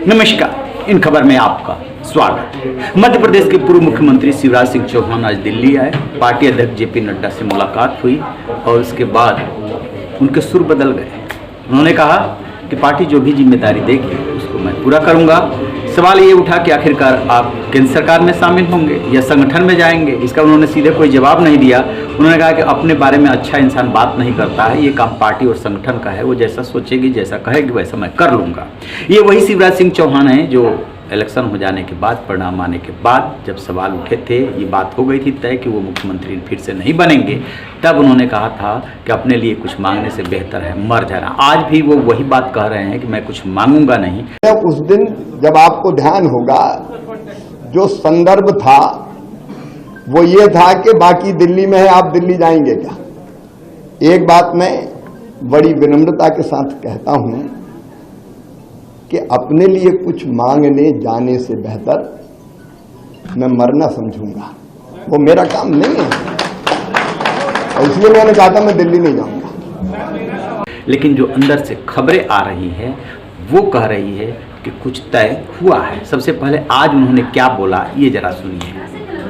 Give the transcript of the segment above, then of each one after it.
नमस्कार, इन खबर में आपका स्वागत है। मध्य प्रदेश के पूर्व मुख्यमंत्री शिवराज सिंह चौहान आज दिल्ली आए। पार्टी अध्यक्ष जेपी नड्डा से मुलाकात हुई और उसके बाद उनके सुर बदल गए। उन्होंने कहा कि पार्टी जो भी जिम्मेदारी देगी उसको मैं पूरा करूंगा। सवाल ये उठा कि आखिरकार आप केंद्र सरकार में शामिल होंगे या संगठन में जाएंगे, इसका उन्होंने सीधे कोई जवाब नहीं दिया। उन्होंने कहा कि अपने बारे में अच्छा इंसान बात नहीं करता है, ये काम पार्टी और संगठन का है, वो जैसा सोचेगी जैसा कहेगी वैसा मैं कर लूँगा। ये वही शिवराज सिंह चौहान है जो इलेक्शन हो जाने के बाद, परिणाम आने के बाद जब सवाल उठे थे, ये बात हो गई थी तय कि वो मुख्यमंत्री फिर से नहीं बनेंगे, तब उन्होंने कहा था कि अपने लिए कुछ मांगने से बेहतर है मर जाना। आज भी वो वही बात कह रहे हैं कि मैं कुछ मांगूंगा नहीं। उस दिन जब आपको ध्यान होगा, जो संदर्भ था वो ये था कि बाकी दिल्ली में है, आप दिल्ली जाएंगे क्या। एक बात मैं बड़ी विनम्रता के साथ कहता हूं कि अपने लिए कुछ मांगने जाने से बेहतर मैं मरना समझूंगा, वो मेरा काम नहीं है, और इसलिए मैंने कहा था मैं दिल्ली नहीं जाऊंगा। लेकिन जो अंदर से खबरें आ रही है वो कह रही है कि कुछ तय हुआ है। सबसे पहले आज उन्होंने क्या बोला ये जरा सुनिए।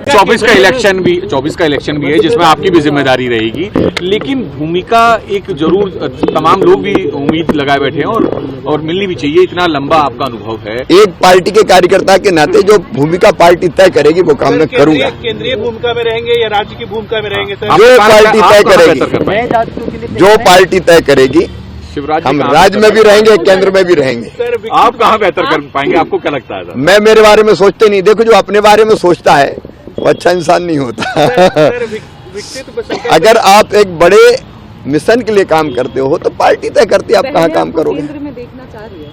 24 का इलेक्शन भी है जिसमें आपकी भी जिम्मेदारी रहेगी, लेकिन भूमिका एक जरूर तमाम लोग भी उम्मीद लगाए बैठे हैं और मिलनी भी चाहिए। इतना लंबा आपका अनुभव है, एक पार्टी के कार्यकर्ता के नाते जो भूमिका पार्टी तय करेगी वो काम मैं करूंगा। केंद्रीय भूमिका में रहेंगे या राज्य की भूमिका में रहेंगे? जो पार्टी तय करेगी, जो पार्टी तय करेगी, शिवराज हम राज्य में भी रहेंगे, केंद्र में भी रहेंगे। आप कहाँ बेहतर कर पाएंगे, आपको क्या लगता है? मैं मेरे बारे में सोचते नहीं। देखो, जो अपने बारे में सोचता है वो अच्छा इंसान नहीं होता। अगर आप एक बड़े मिशन के लिए काम करते हो तो पार्टी तय करती है आप कहाँ काम करोगे। केंद्र में देखना चाह रही है।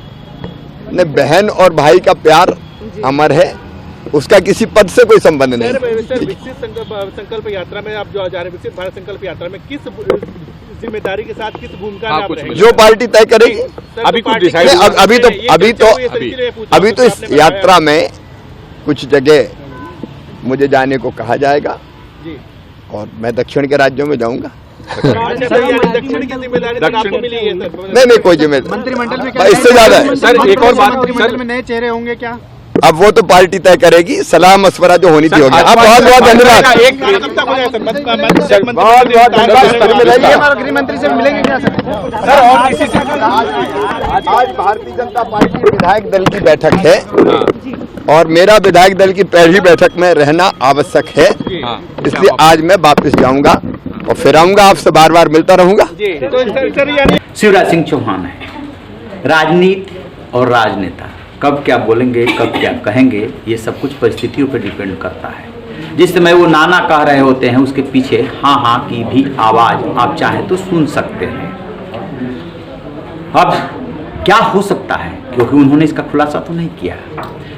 नहीं, बहन और भाई का प्यार अमर है, उसका किसी पद से कोई संबंध नहीं। विकसित संकल्प यात्रा में आप जो जा रहे हैं, विकसित भारत संकल्प यात्रा में किस जिम्मेदारी के साथ किस भूमिका में आप रहेंगे? जो पार्टी तय करेगी। अभी कुछ डिसाइड अभी तो इस यात्रा में कुछ जगह मुझे जाने को कहा जाएगा जी, और मैं दक्षिण के राज्यों में जाऊंगा। दक्षिण की जिम्मेदारी आपको मिली है? नहीं, कोई जिम्मेदारी मंत्रिमंडल में इससे ज्यादा है। सर, एक और बात, मंत्रिमंडल में नए चेहरे होंगे क्या? अब वो तो पार्टी तय करेगी, सलाह मशवरा जो होनी थी होगी। आप बहुत बहुत धन्यवाद। गृह मंत्री से मिलेंगे क्या सर? और किसी से? आज भारतीय जनता पार्टी विधायक दल की बैठक है और मेरा विधायक दल की पहली बैठक में रहना आवश्यक है, इसलिए आज मैं वापस जाऊंगा और फिर आऊंगा, आपसे बार बार मिलता रहूंगा। शिवराज सिंह चौहान है, राजनीति और राजनेता कब क्या बोलेंगे, कब क्या कहेंगे, ये सब कुछ परिस्थितियों पर डिपेंड करता है। जिस समय वो नाना कह रहे होते हैं उसके पीछे हाँ हाँ की भी आवाज़ आप चाहें तो सुन सकते हैं। अब क्या हो सकता है, क्योंकि उन्होंने इसका खुलासा तो नहीं किया,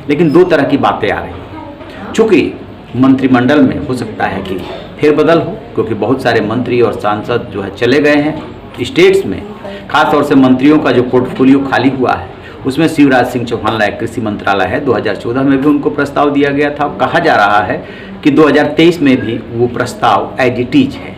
लेकिन दो तरह की बातें आ रही हैं। चूँकि मंत्रिमंडल में हो सकता है कि फेरबदल हो, क्योंकि बहुत सारे मंत्री और सांसद जो है चले गए हैं स्टेट्स में। खासतौर से मंत्रियों का जो पोर्टफोलियो खाली हुआ है उसमें शिवराज सिंह चौहान लायक कृषि मंत्रालय है। 2014 में भी उनको प्रस्ताव दिया गया था। कहा जा रहा है कि 2023 में भी वो प्रस्ताव एज इट इज है।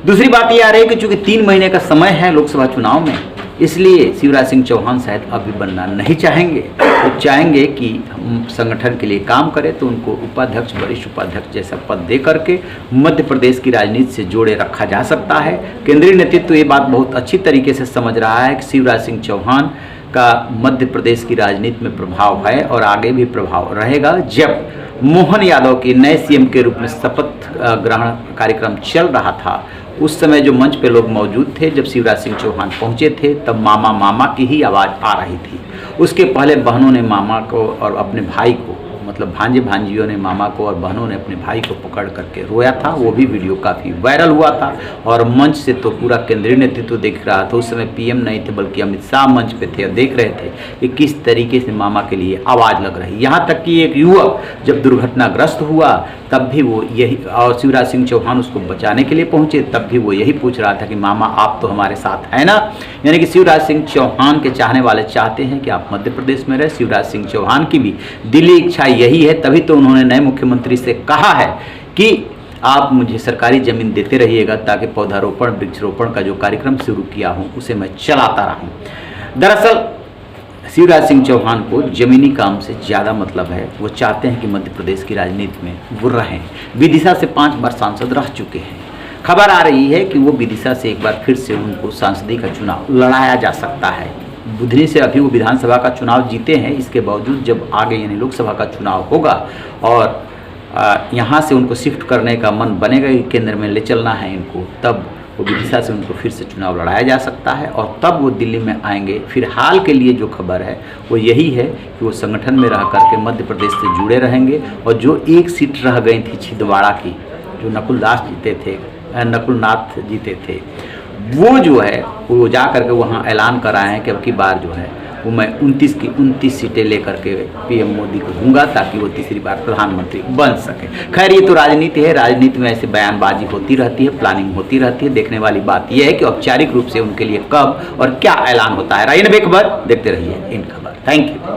दूसरी बात ये आ रही है कि चूंकि 3 महीने का समय है लोकसभा चुनाव में, इसलिए शिवराज सिंह चौहान शायद अभी बनना नहीं चाहेंगे। वो चाहेंगे कि हम संगठन के लिए काम करें, तो उनको उपाध्यक्ष, वरिष्ठ उपाध्यक्ष जैसा पद दे करके मध्य प्रदेश की राजनीति से जोड़े रखा जा सकता है। केंद्रीय नेतृत्व ये बात बहुत अच्छी तरीके से समझ रहा है कि शिवराज सिंह चौहान का मध्य प्रदेश की राजनीति में प्रभाव है और आगे भी प्रभाव रहेगा। जब मोहन यादव के नए सीएम के रूप में शपथ ग्रहण कार्यक्रम चल रहा था, उस समय जो मंच पे लोग मौजूद थे, जब शिवराज सिंह चौहान पहुंचे थे, तब मामा मामा की ही आवाज़ आ रही थी। उसके पहले बहनों ने मामा को और अपने भाई को, मतलब भांजे भांजियों ने मामा को और बहनों ने अपने भाई को पकड़ करके रोया था। वो भी वीडियो काफ़ी वायरल हुआ था और मंच से तो पूरा केंद्रीय नेतृत्व देख रहा था। उस समय पीएम नहीं थे बल्कि अमित शाह मंच पे थे और देख रहे थे कि किस तरीके से मामा के लिए आवाज़ लग रही। यहाँ तक कि एक युवक जब दुर्घटनाग्रस्त हुआ तब भी वो यही, और शिवराज सिंह चौहान उसको बचाने के लिए पहुँचे, तब भी वो यही पूछ रहा था कि मामा आप तो हमारे साथ है ना। यानी कि शिवराज सिंह चौहान के चाहने वाले चाहते हैं कि आप मध्य प्रदेश में रहे। शिवराज सिंह चौहान की भी दिली इच्छा यही है, तभी तो उन्होंने नए मुख्यमंत्री से कहा है कि आप मुझे सरकारी ज़मीन देते रहिएगा ताकि पौधारोपण, वृक्षारोपण का जो कार्यक्रम शुरू किया हूँ उसे मैं चलाता रहूँ। दरअसल शिवराज सिंह चौहान को जमीनी काम से ज़्यादा मतलब है। वो चाहते हैं कि मध्य प्रदेश की राजनीति में वो रहें। विदिशा से 5 बार सांसद रह चुके हैं। खबर आ रही है कि वो विदिशा से एक बार फिर से उनको सांसदी का चुनाव लड़ाया जा सकता है। बुधनी से अभी वो विधानसभा का चुनाव जीते हैं, इसके बावजूद जब आगे यानी लोकसभा का चुनाव होगा और यहाँ से उनको शिफ्ट करने का मन बनेगा कि केंद्र में ले चलना है इनको, तब वो विदिशा से उनको फिर से चुनाव लड़ाया जा सकता है और तब वो दिल्ली में आएंगे। फिलहाल के लिए जो खबर है वो यही है कि वो संगठन में रह करके मध्य प्रदेश से जुड़े रहेंगे और जो एक सीट रह गई थी छिंदवाड़ा की, जो नकुलनाथ जीते थे, वो जो है वो जा करके वहाँ ऐलान कराए हैं कि अब की बार जो है वो मैं 29 की 29 सीटें लेकर के पीएम मोदी को दूंगा ताकि वो तीसरी बार प्रधानमंत्री बन सके। खैर ये तो राजनीति है, राजनीति में ऐसे बयानबाजी होती रहती है, प्लानिंग होती रहती है। देखने वाली बात यह है कि औपचारिक रूप से उनके लिए कब और क्या ऐलान होता है। राइन बेखबर देखते रहिए इन खबर। Thank you.